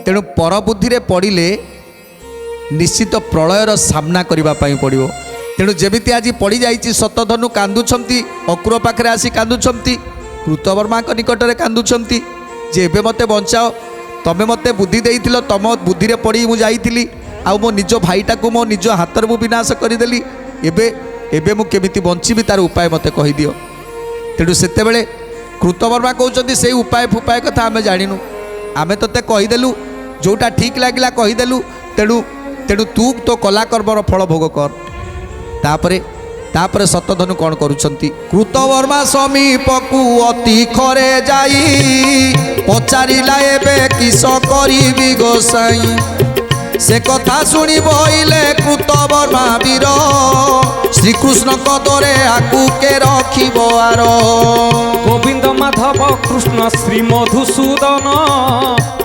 तेणु परबुद्धि पड़े निश्चित प्रलयर सामना करने पड़ो। तेणु जमीती आज पड़ जा सतधनु कांदुंट अक्रूर पाखे आसी कांदुंट कृतवर्मा निकट में कांदुंट जे एबे मते बचाओ तमें मते बुद्धि देइथिलो तम बुद्धि रे पड़ी मु जाइथिली आ मो निज भाईटा को मो निज हाथ में विनाश करदेली एबे एबे मु केमिति बंचिबी तार उपाय मते कहि दियो। तेणु सेतेबेले कृतवर्मा कहउचंती से उपाय फुपाय कथा आमे जानिनु आमे तते कहिदेलु जोटा ठीक लागिला कहिदेलु तेणु तेणु तू तो कला कर्मर फल भोग कर। तापरे सतधनु कौन करुछंती कृतवर्मा समीपकु अति खरे जाई पचारिला एबे किस करिबी गोसाई से कथा शुणी बहिले कृतवर्मा वीर श्रीकृष्ण कदरे आकु के रखिब आर। गोविंद माधव कृष्ण श्री मधुसूदन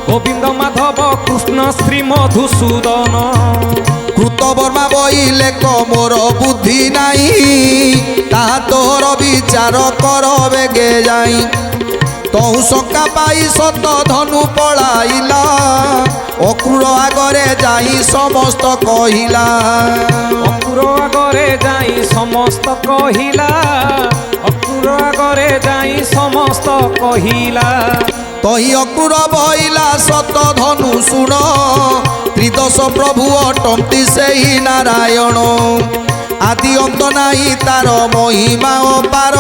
गोविंद माधव कृष्ण श्री मधुसूदन कृतवर्मा बहिले मोर बुद्धि नाई ता तोर विचार कर बेगे जाई तहु शंका पाई सत धनु पलाइला अक्रूर आगरे जाई समस्त कहिला अक्रूर आगरे जाई समस्त कहिला अक्रूर आगरे जाई समस्त कहिला तही अक्रूर बहिला सत धनु शुण त्रिदश प्रभु अटंती से ही नारायण आदि अंत नाही तार महिमा अपार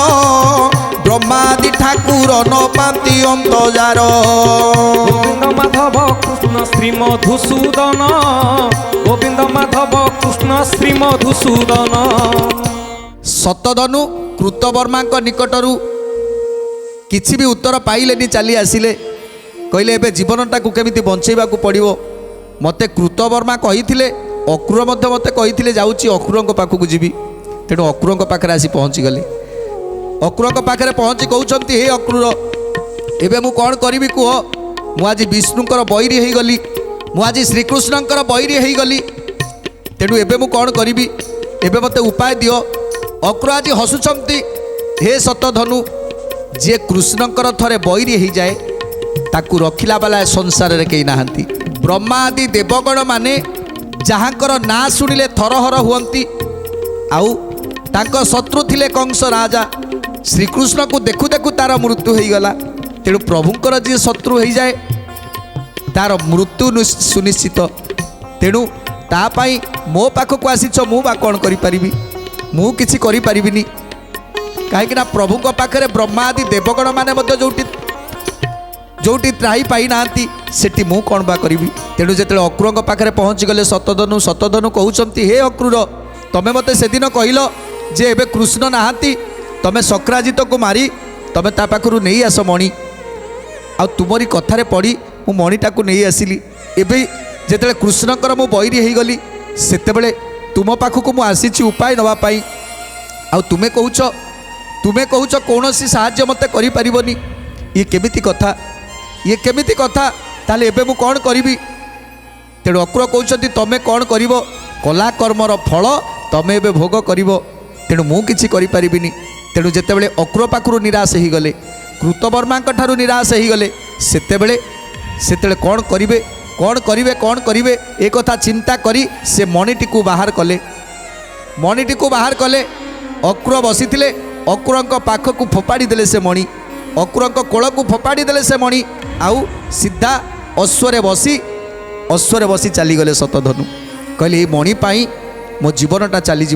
ब्रह्मादि ठाकुर न पाती अंत जार। गोविंद माधव कृष्ण श्री मधुसूदन गोविंद माधव कृष्ण श्री मधुसूदन। सतधनु कृतवर्मा निकटरू किछि भी उत्तर पाइलेनी चली आसिले कहले एबे जीवनटा को केमिति बंचेबा को पड़िवो मते कृतवर्मा कहिथिले अक्रूर मते मते कहिथिले जाउची अक्रूरଙ୍କ पाखକୁ जीवी तेणु अक्रूरଙ୍କ पाखरे आसी पहुँची गली अक्रूरଙ୍କ पाखरे पहुँची कहउचंती हे अक्रूर एबे मु कोन करिवि कुह मु आज विष्णुଙ୍କର बैरी हेई गली मु आज श्रीकृष्णଙ୍କର बैरी हेई गली तेणु एबे मु कोन करिवि एबे मते उपाय दियो। अक्रूर आज हसुचंती हे सतधनु जे कृष्णଙ୍କର थरे बैरी हेई जाए ताकू रखिला वाला संसार रे केही नाहंती ब्रह्मा आदि देवगण माने जहाँकर ना शुणिले थरहर हुअंती आउ तांको शत्रु थिले कंस राजा श्रीकृष्ण को देखु देखु तार मृत्यु हो गला तेणु प्रभुंकर जी शत्रु हो जाए तार मृत्यु सुनिश्चित तेणु तापाई मो पाखक आसीच मु बा कौन करि मु किछि करि परिबिनी कहीं प्रभु पाखे ब्रह्मा आदि देवगण माने जोटी जोटी त्राही पाई नांती सेठी मु कौन बा करी तेणु जो अक्रूर पाखे पहुँची गले सतधनु सतधनु कहउचंती हे अक्रूर तमें मते से दिन कहल जे एबे कृष्ण नाहांती तमें शक्राजित को मारी तमें ता पाखरु नहीं आस मणि आ तुमरी कथारे पड़ी मु मणिटा को नहीं आसिली एबे जेतेले कृष्णकर मु बैरी हो गली सेतेबेले तुम पाखक मु आसीची उपाय नवा पाई आ तुमे कहूच कौन साहाय्य मते करि परिबनी ये केमिति कथा ताले एबे मु कौन करिवि तेणु अक्रूर कहउचंती तमे कौन करिवो कला कर्मर फल तमे एबे भोग करिवो तेणु मु किछि करि परिबिनी। तेणु जेतेबेले अक्रूर पाखरु निराश हो गले कृतवर्मा ठारू निराश हो गले सेतेबेले कौन करिवे एक कथा चिंता करी से मणिटी को बाहर कले अक्रूर बसीथिले अक्रूरଙ୍କ पाखକୁ फोपाड़ी देले से मणि अक्रूरଙ୍କ कोलକୁ फोपाड़ी देले से मणि आउ सीधा अश्वरे बसी चली गले सतधनु कहले ये मणि पाई मो जीवनटा चलीज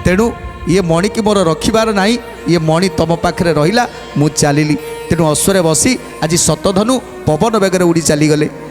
तेणु ये मणि की मोर रखिबार नाही ये मणि तम पाखरे रहिला मु चलिली तेणु अश्वरे बसी आज सतधनु पवन बेगर उड़ी चली गले।